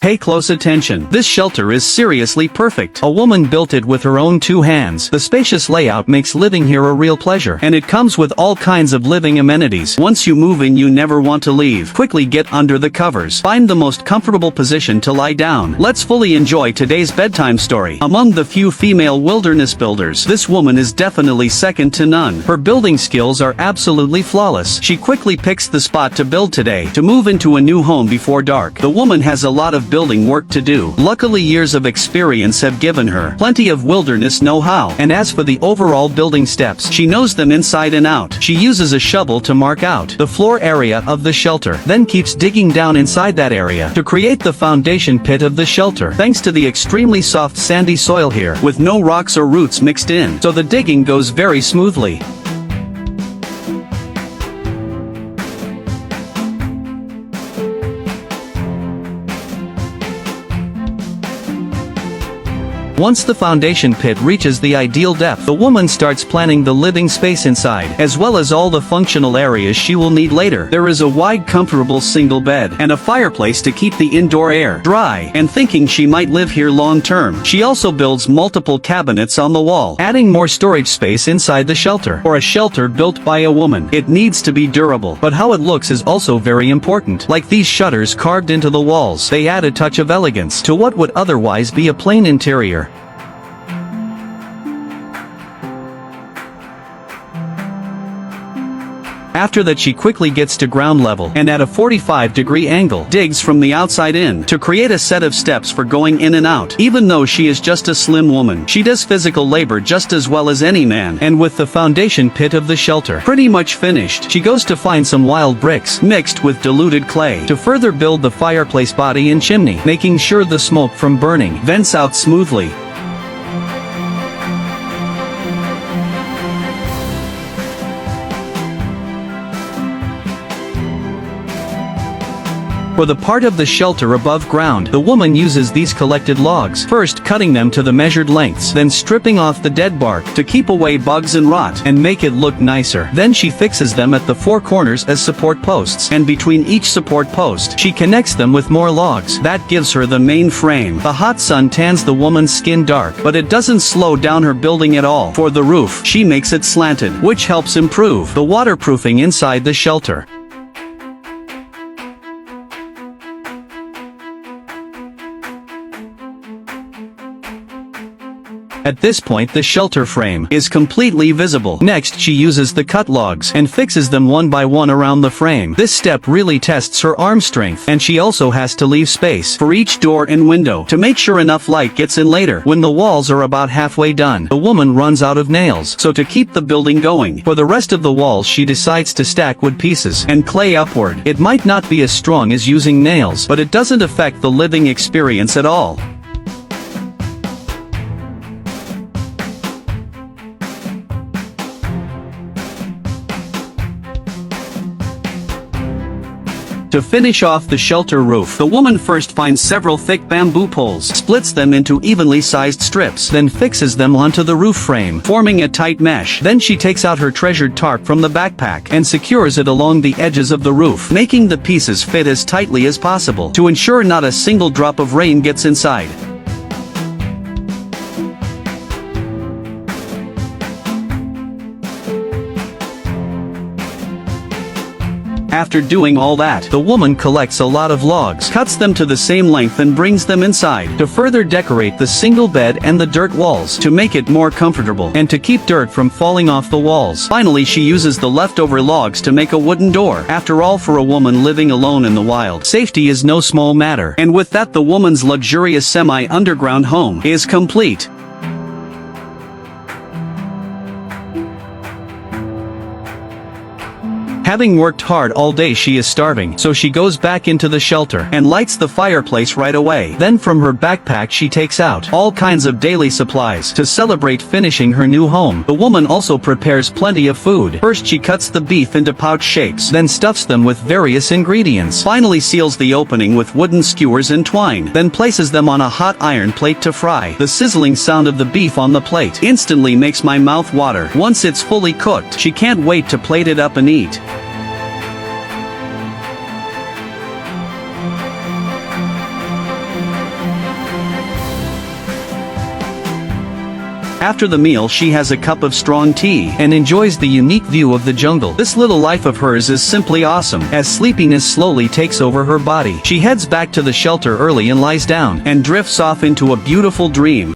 Pay close attention. This shelter is seriously perfect. A woman built it with her own 2 hands. The spacious layout makes living here a real pleasure. And it comes with all kinds of living amenities. Once you move in, you never want to leave. Quickly get under the covers. Find the most comfortable position to lie down. Let's fully enjoy today's bedtime story. Among the few female wilderness builders, this woman is definitely second to none. Her building skills are absolutely flawless. She quickly picks the spot to build today. To move into a new home before dark. The woman has a lot of building work to do. Luckily, years of experience have given her plenty of wilderness know-how. And as for the overall building steps, she knows them inside and out. She uses a shovel to mark out the floor area of the shelter, then keeps digging down inside that area to create the foundation pit of the shelter. Thanks to the extremely soft sandy soil here, with no rocks or roots mixed in, so the digging goes very smoothly. Once the foundation pit reaches the ideal depth, the woman starts planning the living space inside, as well as all the functional areas she will need later. There is a wide, comfortable single bed, and a fireplace to keep the indoor air dry, and thinking she might live here long term. She also builds multiple cabinets on the wall, adding more storage space inside the shelter. For a shelter built by a woman, it needs to be durable, but how it looks is also very important. Like these shutters carved into the walls, they add a touch of elegance to what would otherwise be a plain interior. After that, she quickly gets to ground level and at a 45-degree angle digs from the outside in to create a set of steps for going in and out. Even though she is just a slim woman, she does physical labor just as well as any man. And with the foundation pit of the shelter pretty much finished, she goes to find some wild bricks mixed with diluted clay to further build the fireplace body and chimney, making sure the smoke from burning vents out smoothly. For the part of the shelter above ground, the woman uses these collected logs, first cutting them to the measured lengths, then stripping off the dead bark to keep away bugs and rot and make it look nicer. Then she fixes them at the 4 corners as support posts, and between each support post, she connects them with more logs. That gives her the main frame. The hot sun tans the woman's skin dark, but it doesn't slow down her building at all. For the roof, she makes it slanted, which helps improve the waterproofing inside the shelter. At this point, the shelter frame is completely visible. Next, she uses the cut logs and fixes them one by one around the frame. This step really tests her arm strength, and she also has to leave space for each door and window to make sure enough light gets in later. When the walls are about halfway done, the woman runs out of nails, so to keep the building going, for the rest of the walls she decides to stack wood pieces and clay upward. It might not be as strong as using nails, but it doesn't affect the living experience at all. To finish off the shelter roof, the woman first finds several thick bamboo poles, splits them into evenly sized strips, then fixes them onto the roof frame, forming a tight mesh. Then she takes out her treasured tarp from the backpack and secures it along the edges of the roof, making the pieces fit as tightly as possible to ensure not a single drop of rain gets inside. After doing all that, the woman collects a lot of logs, cuts them to the same length and brings them inside to further decorate the single bed and the dirt walls to make it more comfortable and to keep dirt from falling off the walls. Finally, she uses the leftover logs to make a wooden door. After all, for a woman living alone in the wild, safety is no small matter. And with that, the woman's luxurious semi-underground home is complete. Having worked hard all day, she is starving, so she goes back into the shelter and lights the fireplace right away. Then from her backpack she takes out all kinds of daily supplies to celebrate finishing her new home. The woman also prepares plenty of food. First she cuts the beef into pouch shapes, then stuffs them with various ingredients. Finally seals the opening with wooden skewers and twine, then places them on a hot iron plate to fry. The sizzling sound of the beef on the plate instantly makes my mouth water. Once it's fully cooked, she can't wait to plate it up and eat. After the meal she has a cup of strong tea and enjoys the unique view of the jungle. This little life of hers is simply awesome. As sleepiness slowly takes over her body, she heads back to the shelter early and lies down, and drifts off into a beautiful dream.